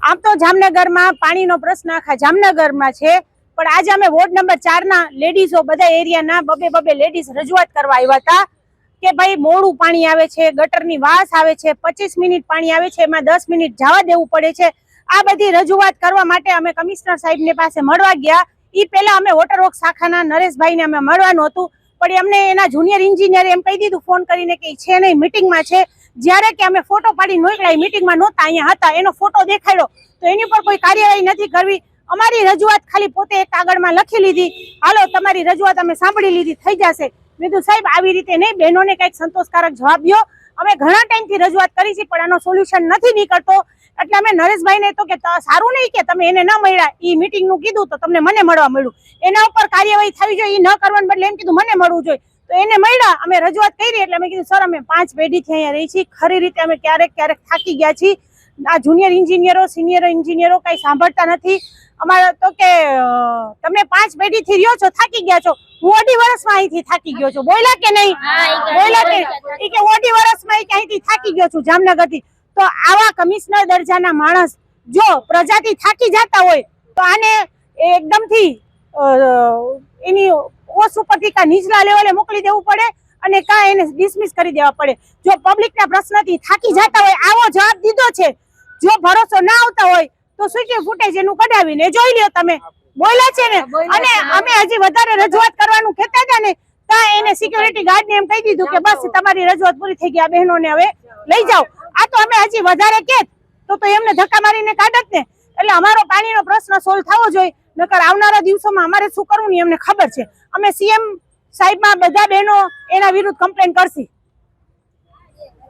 આમ તો જામનગરમાં પાણીનો પ્રશ્ન આખા જામનગરમાં છે, પણ આજે અમે વોર્ડ નંબર 4 ના લેડીઝો બધા એરિયાના બબે લેડીઝ રજૂઆત કરવા આવ્યા હતા કે ભાઈ મોડું પાણી આવે છે, ગટરની વાસ આવે છે, 25 મિનિટ પાણી આવે છે, એમાં 10 મિનિટ જવા દેવું પડે છે। આ બધી રજૂઆત કરવા માટે અમે કમિશનર સાહેબને પાસે મળવા ગયા। ઈ પહેલા અમે વોટર વર્ક શાખાના નરેશભાઈને અમે મળવાનું હતું, પણ અમને એના જુનિયર એન્જિનિયરે એમ કહી દીધું ફોન કરીને કે છે નહીં, મીટિંગમાં છે। જ્યારે કે અમે ફોટો પાડી મોકલાઈ, મીટિંગમાં નહોતા, અહીંયા હતા, એનો ફોટો દેખાડ્યો તો એની પર કોઈ કાર્યવાહી નથી કરવી। અમારી રજૂઆત ખાલી પોતે એક કાગળમાં લખી લીધી, હાલો તમારી રજૂઆત અમે સાંભળી લીધી, થઈ જશે। મેં કીધું સાહેબ આવી રીતે નહીં, બહેનોને કંઈક સંતોષકારક જવાબ દો। અમે ઘણા ટાઈમથી રજૂઆત કરી છે પણ આનો સોલ્યુશન નથી નીકળતો, એટલે અમે નરેશભાઈને તો કે સારું નહીં કે તમે એને ન મળ્યા, એ મીટિંગનું કીધું તો તમને મને મળવા મળ્યું, એના ઉપર કાર્યવાહી થવી જોઈએ, એ ન કરવાને બદલે એમ કીધું મને મળવું જોઈએ, તો એને મળ્યા। અમે રજૂઆત કરી એટલે અમે કીધું સર અમે 5 પેઢીથી અહીંયા રહી છીએ, ખરી રીતે અમે ક્યારેક થાકી ગયા છીએ, આ જુનિયર એન્જિનિયરો સિનિયર એન્જિનિયરો કઈ સાંભળતા નથી। અમારે તો કે તમે 5 પેઢીથી રહ્યો છો, થાકી ગયા છો, હું 2.5 વર્ષમાં અહીંથી થાકી ગયો છું, બોલ્યા કે નહીં? બોલ્યા કે ઈ કે 2.5 વર્ષમાં અહીંથી થાકી ગયો છું જામનગરથી। તો આવા કમિશનર દરજાના માણસ જો પ્રજાથી થાકી જતા હોય તો આને એકદમથી એની ઓછ ઉપરથી કા નીચલા લેવલે મોકલી દેવું પડે અને કા એને ડિસમિસ કરી દેવા પડે। જો પબ્લિકના પ્રશ્નથી થાકી જતા હોય, આવો જવાબ દીધો છે, જો ભરોસો ના આવતા હોય તો સીટી ફૂટેજ એનું કઢાવીને જોઈ લ્યો તમે, બોલ્યા છે ને। અને અમે હજી વધારે રજૂઆત કરવાનું કહેતા હતા ને, ત્યાં એને સિક્યોરિટી ગાર્ડને એમ કહી દીધું કે બસ તમારી રજૂઆત પૂરી થઈ ગઈ, આ બહેનોને હવે લઈ જાઓ। આ તો અમે હજી વધારે કહેત તો એમને ધક્કા મારીને કાઢત ને। એટલે અમારો પાણીનો પ્રશ્ન સોલ્વ થવો જોઈએ, નકર આવનારા દિવસોમાં અમારે શું કરવું ને એમને ખબર છે। અમે સીએમ સાહેબમાં બધા બહેનો એના વિરુદ્ધ કમ્પ્લેન કરશી।